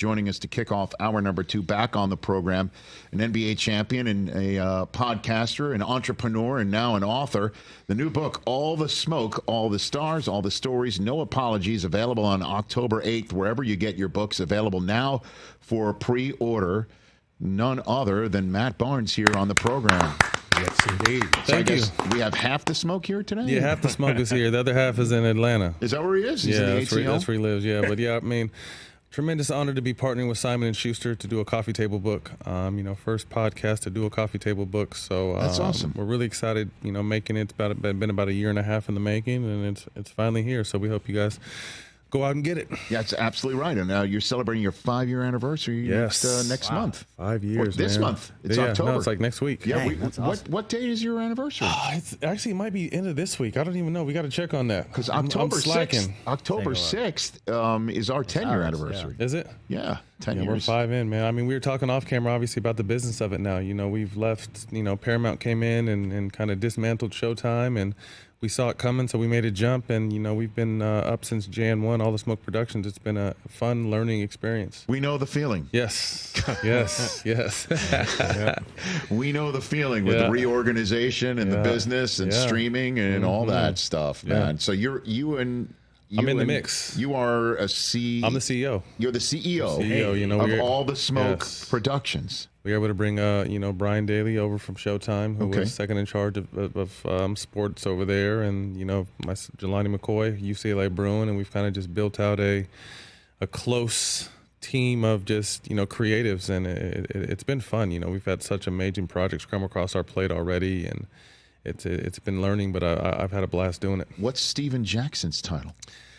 Joining us to kick off hour number 2 back on the program, an NBA champion and a podcaster, an entrepreneur, and now an author. The new book, All the Smoke, All the Stars, All the Stories, No Apologies, available on October 8th, wherever you get your books, available now for pre-order. None other than Matt Barnes here on the program. Yes, indeed. So I guess we have half the smoke here today? Yeah, half the smoke is here. The other half is in Atlanta. Is that where he is? He's yeah, in the that's where he lives. Yeah, but yeah, I mean, tremendous honor to be partnering with Simon & Schuster to do a coffee table book. First podcast to do a coffee table book. So that's awesome. We're really excited. Making it. It's been about a year and a half in the making, and it's finally here. So we hope you guys go out and get it. Yeah, that's absolutely right. And now you're celebrating your 5-year anniversary next month. 5 years. This man. month. It's October. No, it's like next week. Yeah. Dang, that's awesome. What date is your anniversary? It might be end of this week. I don't even know. We got to check on that. Because October 6th, is our 10-year anniversary. Yeah. Is it? Yeah, 10 years. We're 5 in, man. I mean, we were talking off camera, obviously, about the business of it now. We've left, Paramount came in and kind of dismantled Showtime, and we saw it coming, so we made a jump, and we've been up since Jan 1, All the Smoke Productions. It's been a fun learning experience. We know the feeling. Yes, yes. Yeah. We know the feeling with the reorganization and the business and streaming and all that stuff, man. So I'm in the mix. You are I'm the CEO. You're the CEO, of All the Smoke Productions. We were able to bring, Brian Daly over from Showtime, who was second in charge of sports over there, and Jelani McCoy, UCLA Bruin, and we've kind of just built out a close team of just creatives, and it's been fun. We've had such amazing projects come across our plate already, and it's been learning, but I've had a blast doing it. What's Steven Jackson's title?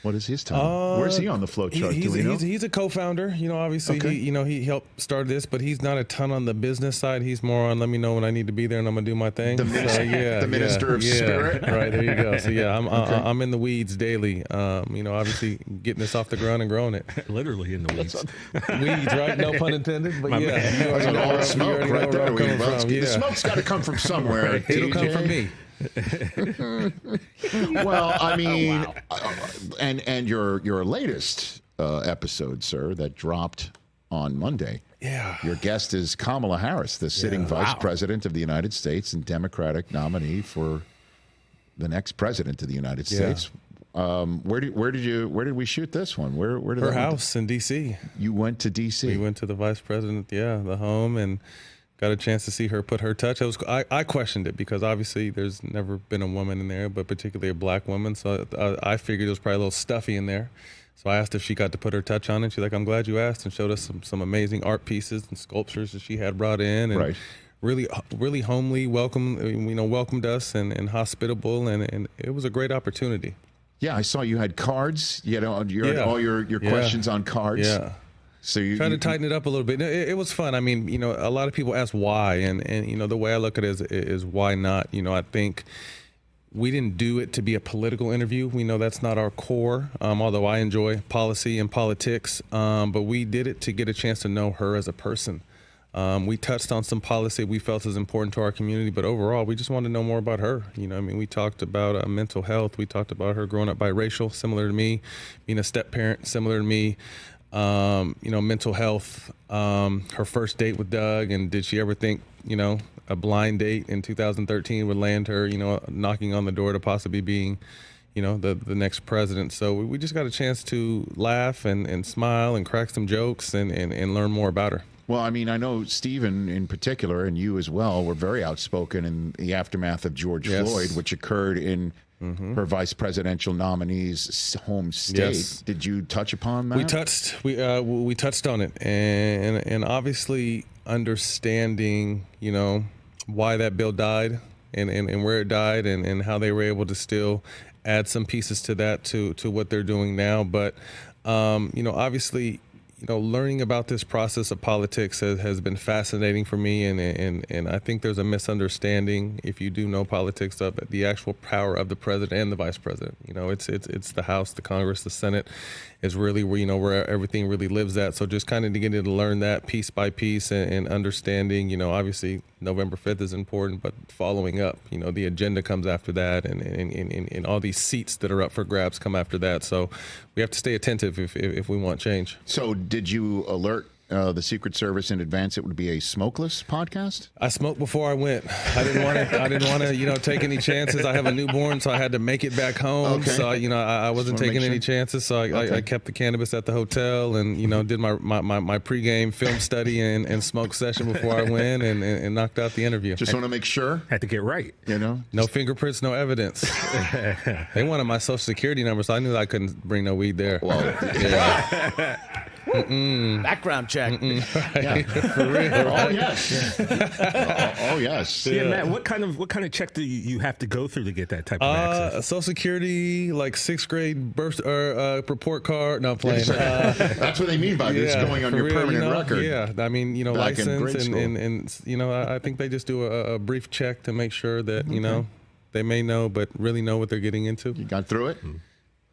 What is his title? Where's he on the flow chart? He's a co-founder. Obviously, he helped start this, but he's not a ton on the business side. He's more on let me know when I need to be there, and I'm gonna do my thing. The minister of spirit. Right, there you go. So I'm in the weeds daily. Obviously getting this off the ground and growing it. Literally in the weeds. Weeds, right? No pun intended. But that's all the smoke right there. The smoke's got to come from somewhere. It'll come from me. Well, I mean, and your latest episode, sir, that dropped on Monday. Yeah. Your guest is Kamala Harris, the sitting vice president of the United States and Democratic nominee for the next president of the United States. Where did we shoot this one? Where did her house in D.C. You went to D.C. We went to the vice president, the home, and got a chance to see her put her touch. I questioned it because obviously there's never been a woman in there, but particularly a black woman. So I figured it was probably a little stuffy in there. So I asked if she got to put her touch on it. She's like, I'm glad you asked, and showed us some amazing art pieces and sculptures that she had brought in, and really homely, welcomed us and hospitable, and it was a great opportunity. Yeah, I saw you had cards. You had all your questions on cards. Yeah. So you trying to tighten it up a little bit. It was fun. I mean, a lot of people ask why, and the way I look at it is why not? I think we didn't do it to be a political interview. We know that's not our core, although I enjoy policy and politics. But we did it to get a chance to know her as a person. We touched on some policy we felt is important to our community, but overall, we just wanted to know more about her. We talked about mental health. We talked about her growing up biracial, similar to me, being a step parent, similar to me. Mental health, her first date with Doug, and did she ever think, a blind date in 2013 would land her, knocking on the door to possibly being, the next president. So we just got a chance to laugh and smile and crack some jokes and learn more about her. Well, I mean, I know Stephen in particular, and you as well, were very outspoken in the aftermath of George Floyd, which occurred in her vice presidential nominee's home state. Yes. Did you touch upon that? We touched on it, and obviously understanding, why that bill died and where it died and how they were able to still add some pieces to that to what they're doing now. But obviously, learning about this process of politics has been fascinating for me, and I think there's a misunderstanding, if you do know politics, of the actual power of the president and the vice president. It's the House, the Congress, the Senate is really where everything really lives at. So just kind of getting to learn that piece by piece and understanding, obviously November 5th is important, but following up, the agenda comes after that, and all these seats that are up for grabs come after that. So we have to stay attentive if we want change. So did you alert the Secret Service in advance it would be a smokeless podcast? I smoked before I went. I didn't want to, take any chances. I have a newborn, so I had to make it back home. Okay. So, I wasn't taking any chances. So I kept the cannabis at the hotel and, did my pregame film study and smoke session before I went and knocked out the interview. Just want to make sure. Had to get right. No fingerprints, no evidence. They wanted my social security number, so I knew I couldn't bring no weed there. Well, yeah. Background check. Yeah. For real. Oh yes. Oh yes. Yeah, Matt. What kind of check do you have to go through to get that type of access? Social Security, like 6th grade birth or report card. No, I'm playing. That's what they mean by this, going on your real, permanent record. Yeah, I mean, Back in grade license school. and I think they just do a brief check to make sure that they may know, but really know what they're getting into. You got through it.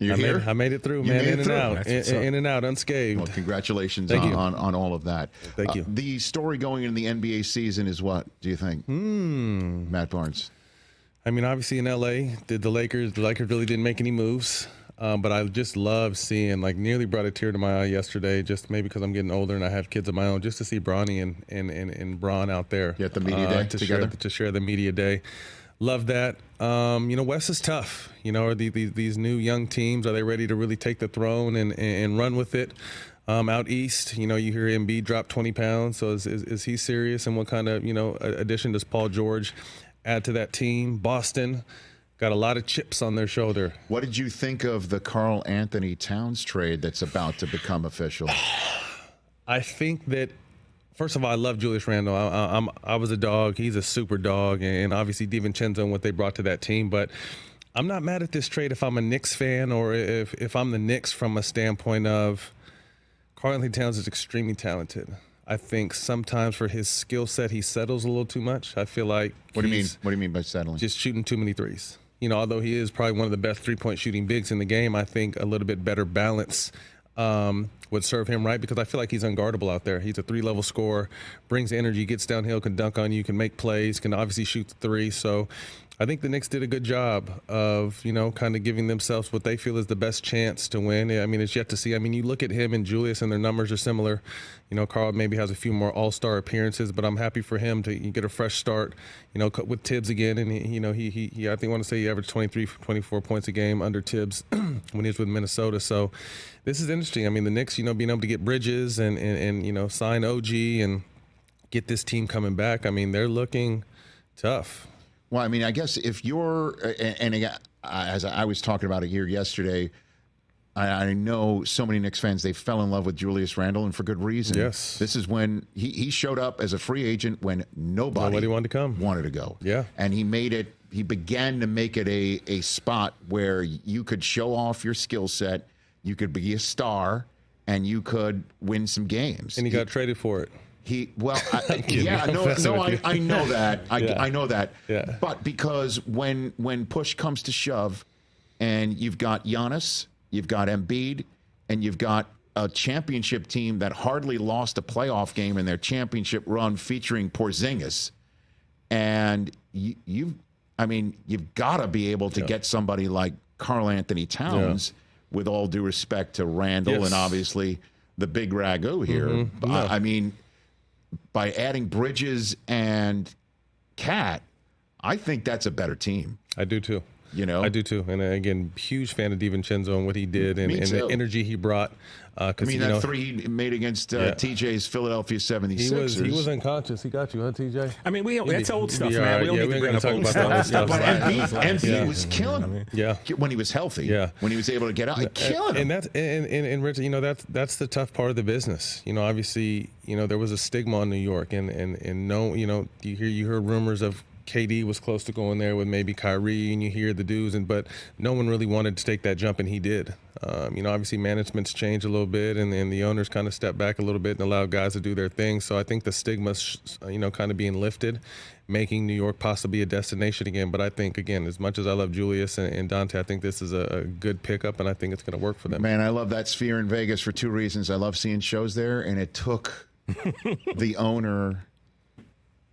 You're I here. I made it through, You man. made it In through. and out, in and out, unscathed. Well, congratulations Thank you. on all of that. Thank you. The story going into the NBA season is what, do you think? Matt Barnes. I mean, obviously in LA, the Lakers really didn't make any moves. But I just love seeing, nearly brought a tear to my eye yesterday, just maybe because I'm getting older and I have kids of my own, just to see Bronny and Bron out there. You at the media day together? To share the media day. Love that. West is tough. Are these new young teams, are they ready to really take the throne and run with it? Out east, you hear Embiid drop 20 pounds. So is he serious? And what kind of, addition does Paul George add to that team? Boston got a lot of chips on their shoulder. What did you think of the Karl-Anthony Towns trade that's about to become official? I think that, first of all, I love Julius Randle. I was a dog. He's a super dog. And obviously DiVincenzo and what they brought to that team. But I'm not mad at this trade if I'm a Knicks fan or if I'm the Knicks from a standpoint of Karl-Anthony Towns is extremely talented. I think sometimes for his skill set, he settles a little too much. I feel like What do you mean? What do you mean by settling? just shooting too many threes. Although he is probably one of the best three-point shooting bigs in the game, I think a little bit better balance would serve him right, because I feel like he's unguardable out there. He's a 3-level scorer, brings energy, gets downhill, can dunk on you, can make plays, can obviously shoot the three. So I think the Knicks did a good job of, kind of giving themselves what they feel is the best chance to win. I mean, it's yet to see. I mean, you look at him and Julius and their numbers are similar. Karl maybe has a few more all-star appearances, but I'm happy for him to get a fresh start, with Tibbs again. And, he I think I want to say he averaged 23, 24 points a game under Tibbs when he was with Minnesota. So this is interesting. I mean, the Knicks, being able to get Bridges and sign OG and get this team coming back, I mean, they're looking tough. Well, I mean, I guess if you're, and again, as I was talking about it here yesterday, I know so many Knicks fans, they fell in love with Julius Randle, and for good reason. Yes. This is when he showed up as a free agent when nobody wanted to go. Yeah. And he began to make it a spot where you could show off your skill set, you could be a star, and you could win some games. And he got traded for it. I know that. I know that. Yeah. But because when push comes to shove, and you've got Giannis, you've got Embiid, and you've got a championship team that hardly lost a playoff game in their championship run featuring Porzingis, and you've got to be able to get somebody like Karl-Anthony Towns, with all due respect to Randall and obviously the big ragu here. Mm-hmm. I mean, by adding Bridges and Cat, I think that's a better team. I do too. I do too. And again, huge fan of DiVincenzo and what he did and the energy he brought. That three he made against TJ's Philadelphia 76ers. He was unconscious. He got you, huh, TJ? I mean, that's old stuff, man. man. We don't need to bring up old stuff. But Embiid was killing him. Yeah. When he was healthy. Yeah. When he was able to get out, killing him. And Rich, that's the tough part of the business. Obviously, there was a stigma in New York, and no, you heard rumors of KD was close to going there with maybe Kyrie, and you hear the dudes, but no one really wanted to take that jump, and he did. Obviously management's changed a little bit, and the owners kind of stepped back a little bit and allowed guys to do their thing. So I think the stigma's, kind of being lifted, making New York possibly a destination again. But I think, again, as much as I love Julius and Dante, I think this is a good pickup, and I think it's going to work for them. Man, I love that Sphere in Vegas for two reasons. I love seeing shows there, and it took the owner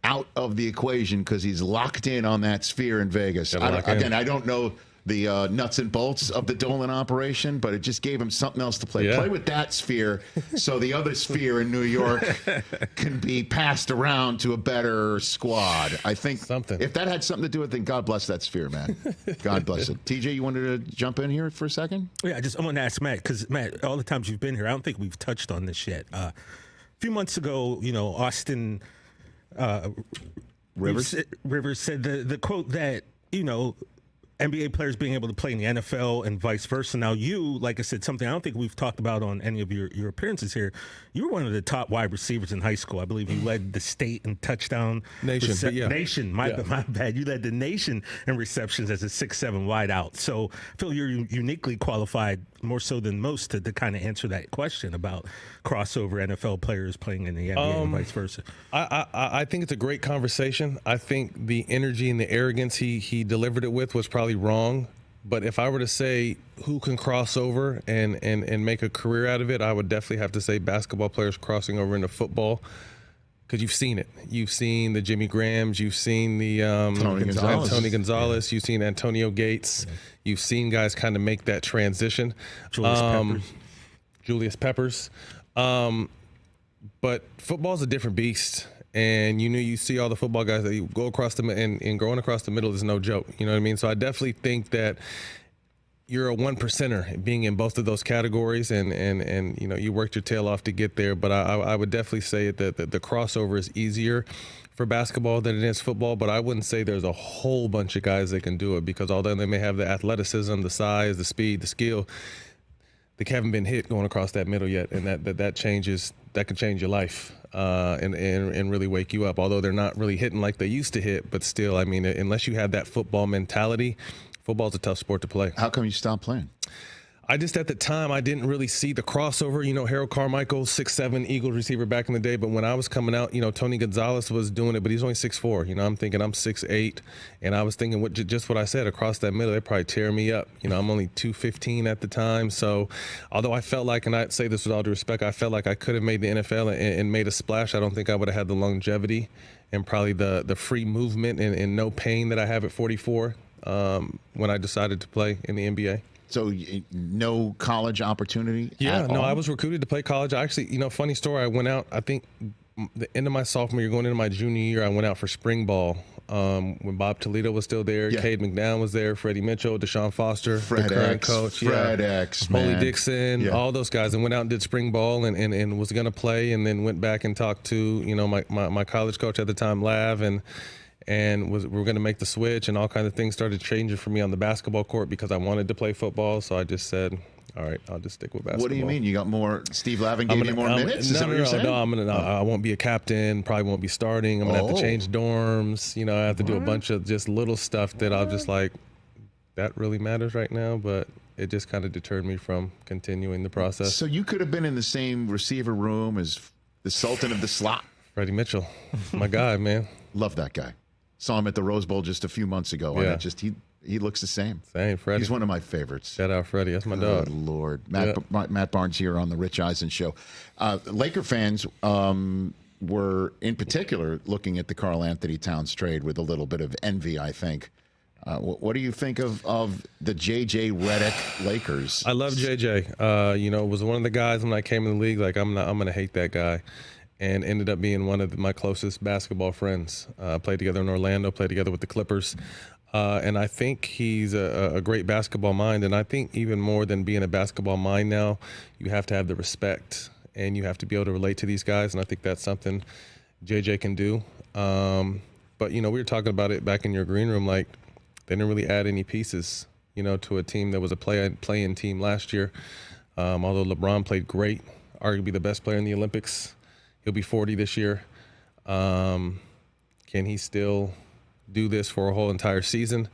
out of the equation because he's locked in on that sphere in Vegas. I don't know the nuts and bolts of the Dolan operation, but it just gave him something else to play. Yeah. Play with that sphere so the other sphere in New York can be passed around to a better squad. I think if that had something to do with it, then God bless that sphere, man. God bless it. TJ, you wanted to jump in here for a second? Yeah, I want to ask Matt, because, Matt, all the times you've been here, I don't think we've touched on this yet. A few months ago, Austin Rivers said the quote that, NBA players being able to play in the NFL and vice versa. Now, you, like I said, something I don't think we've talked about on any of your appearances here. You were one of the top wide receivers in high school. I believe you led the state in touchdown. Nation. My bad. You led the nation in receptions as a 6'7" wide out. So I feel you're uniquely qualified, more so than most, to kind of answer that question about crossover NFL players playing in the NBA and vice versa. I think it's a great conversation. I think the energy and the arrogance he delivered it with was probably wrong. But if I were to say who can cross over and make a career out of it, I would definitely have to say basketball players crossing over into football. Because you've seen it. You've seen the Jimmy Grahams. You've seen the Tony Gonzalez. You've seen Antonio Gates. You've seen guys kind of make that transition. Julius Peppers. But football's a different beast. And you see all the football guys that you go across and going across the middle is no joke. You know what I mean? So I definitely think that you're a 1%er being in both of those categories, and you worked your tail off to get there. But I would definitely say that the crossover is easier for basketball than it is football. But I wouldn't say there's a whole bunch of guys that can do it, because although they may have the athleticism, the size, the speed, the skill, they haven't been hit going across that middle yet, and that changes. That could change your life and really wake you up. Although they're not really hitting like they used to hit, but still, I mean, unless you have that football mentality, football's a tough sport to play. How come you stopped playing? I just, at the time, I didn't really see the crossover. Harold Carmichael, 6'7", Eagles receiver back in the day. But when I was coming out, Tony Gonzalez was doing it, but he's only 6'4". I'm thinking I'm 6'8", and I was thinking just what I said, across that middle, they'd probably tear me up. I'm only 215 at the time. So although I felt like, and I say this with all due respect, I felt like I could have made the NFL and made a splash, I don't think I would have had the longevity and probably the free movement and no pain that I have at 44 when I decided to play in the NBA. So no college opportunity? Yeah, no, I was recruited to play college. I actually, funny story, I went out, I think the end of my sophomore year, going into my junior year, I went out for spring ball when Bob Toledo was still there, Cade McDowell was there, Freddie Mitchell, Deshaun Foster, the current coach. Fred X, Holy Dixon, all those guys, and went out and did spring ball and was going to play, and then went back and talked to, my college coach at the time, Lav, and we were going to make the switch, and all kinds of things started changing for me on the basketball court because I wanted to play football. So I just said, all right, I'll just stick with basketball. What do you mean? You got more? Steve Lavin gave you more minutes? Is that what you're saying? No, I won't be a captain. Probably won't be starting. I'm going to have to change dorms. I have to do a bunch of just little stuff that I'm just like, that really matters right now. But it just kind of deterred me from continuing the process. So you could have been in the same receiver room as the Sultan of the slot. Freddie Mitchell, my guy, man. Love that guy. Saw him at the Rose Bowl just a few months ago. Yeah. And he looks the same. Same, Freddie. He's one of my favorites. Shout out Freddie. That's my dog. Good Lord. Matt Barnes here on the Rich Eisen Show. Laker fans were, in particular, looking at the Karl-Anthony Towns trade with a little bit of envy, I think. What do you think of the J.J. Redick Lakers? I love J.J. Was one of the guys when I came in the league, like, I'm going to hate that guy. And ended up being one of my closest basketball friends. Played together in Orlando, played together with the Clippers. And I think he's a great basketball mind. And I think even more than being a basketball mind now, you have to have the respect and you have to be able to relate to these guys. And I think that's something JJ can do. But, we were talking about it back in your green room, like they didn't really add any pieces, to a team that was a play-in team last year. Although LeBron played great, arguably the best player in the Olympics. He'll be 40 this year. Can he still do this for a whole entire season?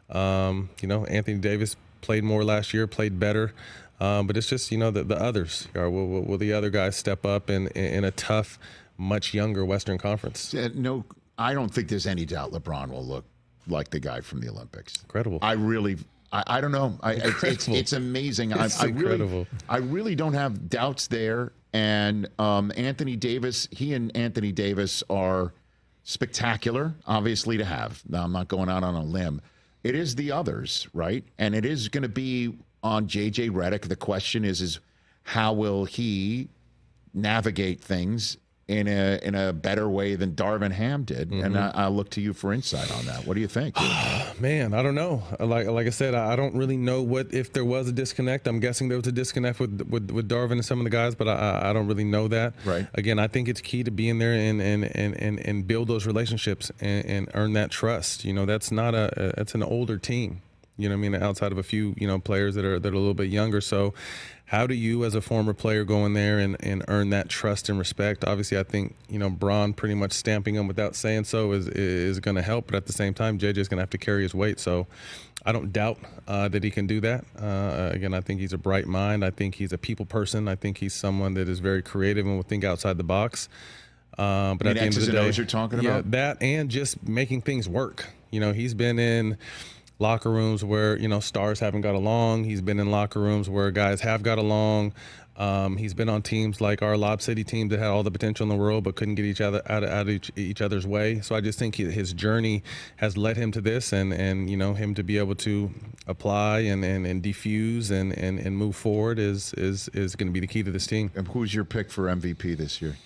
Anthony Davis played more last year, played better. But it's just, the others. Will the other guys step up in a tough, much younger Western Conference? No, I don't think there's any doubt LeBron will look like the guy from the Olympics. Incredible. I don't know. It's amazing. Incredible. I really don't have doubts there. And Anthony Davis, he and Anthony Davis are spectacular, obviously, to have. Now, I'm not going out on a limb. It is the others, right? And it is going to be on J.J. Redick. The question is how will he navigate things in a better way than Darvin Ham did? And I look to you for insight on that. What do you think? Man, I don't know. Like I said, I don't really know if there was a disconnect. I'm guessing there was a disconnect with Darvin and some of the guys, but I don't really know that. Right. Again, I think it's key to be in there and build those relationships and earn that trust. That's an older team. You know what I mean? Outside of a few, players that are a little bit younger. So how do you, as a former player, go in there and earn that trust and respect? Obviously, I think, Bron pretty much stamping him without saying so is going to help. But at the same time, JJ is going to have to carry his weight. So I don't doubt that he can do that. Again, I think he's a bright mind. I think he's a people person. I think he's someone that is very creative and will think outside the box. But at the end of the day, you're talking about? That and just making things work. He's been in locker rooms where stars haven't got along. He's been in locker rooms where guys have got along. He's been on teams like our Lob City team that had all the potential in the world but couldn't get each other out of each other's way. So I just think his journey has led him to this, and him to be able to apply and defuse and move forward is going to be the key to this team. And who's your pick for MVP this year?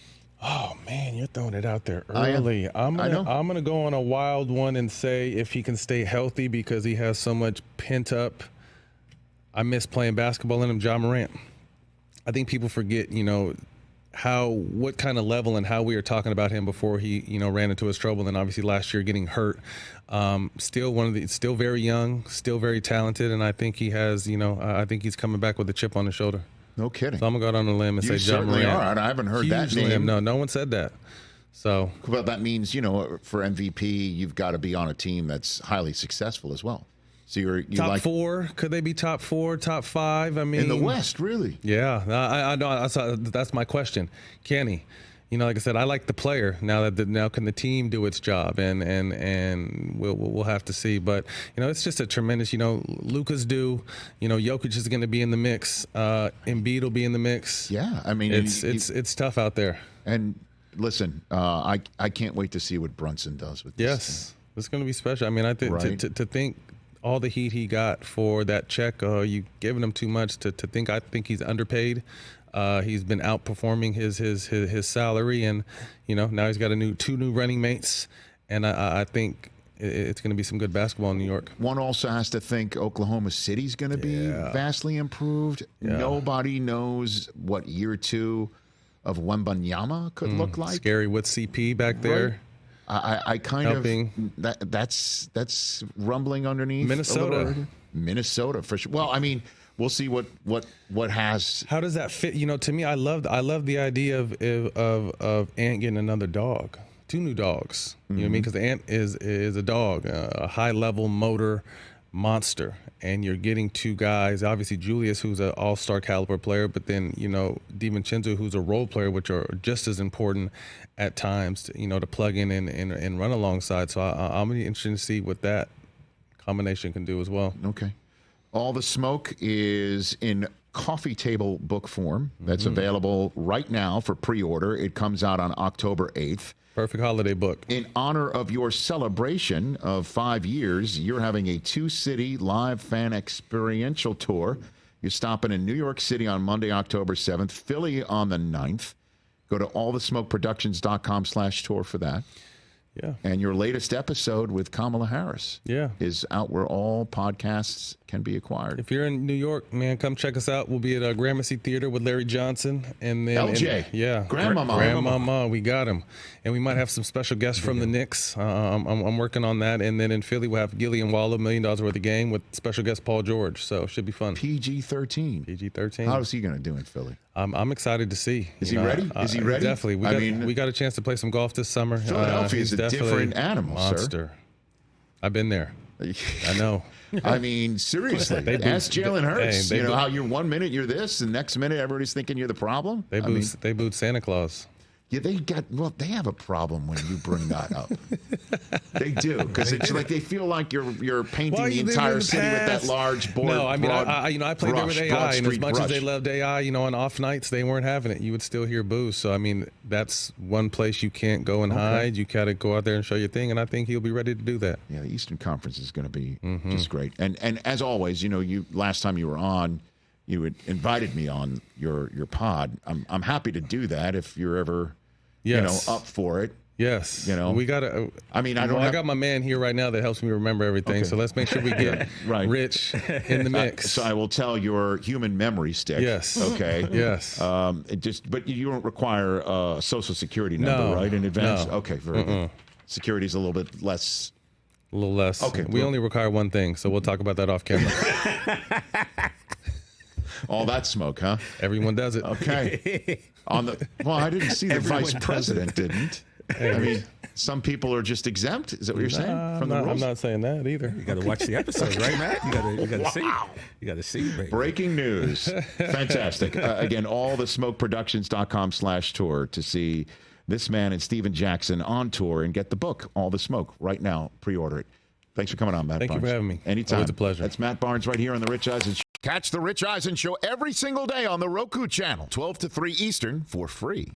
Oh man, you're throwing it out there early. I'm gonna go on a wild one and say if he can stay healthy, because he has so much pent up. I miss playing basketball in him, Ja Morant. I think people forget, what kind of level and how we were talking about him before he, ran into his trouble, and obviously last year getting hurt. Still very young, still very talented, and I think he has, I think he's coming back with a chip on his shoulder. No kidding. So I'm gonna go out on a limb and say Ja Morant. You certainly are. I haven't heard that name. No one said that. So, well, that means for MVP, you've got to be on a team that's highly successful as well. So you top like 4? Could they be top 4, top 5? I mean, in the West, really? Yeah, I know. That's my question. Can he? Like I said, I like the player. Now can the team do its job? And we'll have to see. But it's just a tremendous. Luka's due. Jokic is going to be in the mix. Embiid will be in the mix. Yeah, I mean, it's tough out there. And listen, I can't wait to see what Brunson does with this. Yes, it's going to be special. I mean, I think to think all the heat he got for that check, you giving him too much. I think he's underpaid. He's been outperforming his salary, and now he's got two new running mates, and I think it's going to be some good basketball in New York. One also has to think Oklahoma City's going to be vastly improved. Yeah. Nobody knows what year 2 of Wembanyama could look like. Scary with CP back there. Right. I kind helping. Of that's rumbling underneath. Minnesota for sure. Well, I mean, we'll see what has. How does that fit? To me, I love the idea of Ant getting another dog, 2 new dogs. You know what I mean? Because Ant is a dog, a high level motor monster, and you're getting 2 guys. Obviously, Julius, who's an all-star caliber player, but then DiVincenzo, who's a role player, which are just as important at times, to plug in and run alongside. So I'm really interested to see what that combination can do as well. Okay. All the Smoke is in coffee table book form. That's available right now for pre-order. It comes out on October 8th. Perfect holiday book. In honor of your celebration of 5 years, you're having a 2-city live fan experiential tour. You're stopping in New York City on Monday, October 7th, Philly on the 9th. Go to allthesmokeproductions.com/tour for that. Yeah. And your latest episode with Kamala Harris is out where all podcasts can be acquired. If you're in New York, man, come check us out. We'll be at Gramercy Theater with Larry Johnson. And then LJ. Grandmama. We got him. And we might have some special guests from the Knicks. I'm working on that. And then in Philly, we'll have Gillian Waller, $1 million worth of game with special guest Paul George. So it should be fun. PG-13. How's he going to do in Philly? I'm excited to see. Is he ready? Definitely. We got a chance to play some golf this summer. Philadelphia is a different animal, monster. Sir. I've been there. I know. I mean, seriously. Ask Jalen Hurts. How you're 1 minute you're this, and next minute everybody's thinking you're the problem. They booed Santa Claus. Yeah, they have a problem when you bring that up. They do, because it's like they feel like you're painting the entire city with that large board. No, I mean, I played there with AI, and as much as they brush. loved AI, on off nights they weren't having it. You would still hear boos. So I mean, that's one place you can't go and hide. You gotta go out there and show your thing, and I think he'll be ready to do that. Yeah, the Eastern Conference is going to be just great. And as always, you last time you were on, you had invited me on your pod. I'm happy to do that if you're ever up for it. Yes. We got to. I mean, I got my man here right now that helps me remember everything. Okay. So let's make sure we get Right. Rich in the mix. So I will tell your human memory stick. Yes. Okay. Yes. But you don't require a social security number, right? In advance. No. Okay. Very good. Security's a little bit less. A little less. Okay. We only require one thing, so we'll talk about that off camera. All that smoke, huh? Everyone does it. Okay. I didn't see the vice president didn't. I mean, some people are just exempt. Is that what you're saying? From the rules? I'm not saying that either. You got to watch the episode, right, Matt? You got to see. You got to see, baby. Breaking news. Fantastic. Again, allthesmokeproductions.com/tour to see this man and Steven Jackson on tour and get the book, All the Smoke, right now. Pre-order it. Thanks for coming on, Matt Barnes. Thank you for having me. Anytime. Always a pleasure. That's Matt Barnes right here on The Rich Eisen Show. Catch The Rich Eisen Show every single day on the Roku Channel, 12 to 3 Eastern, for free.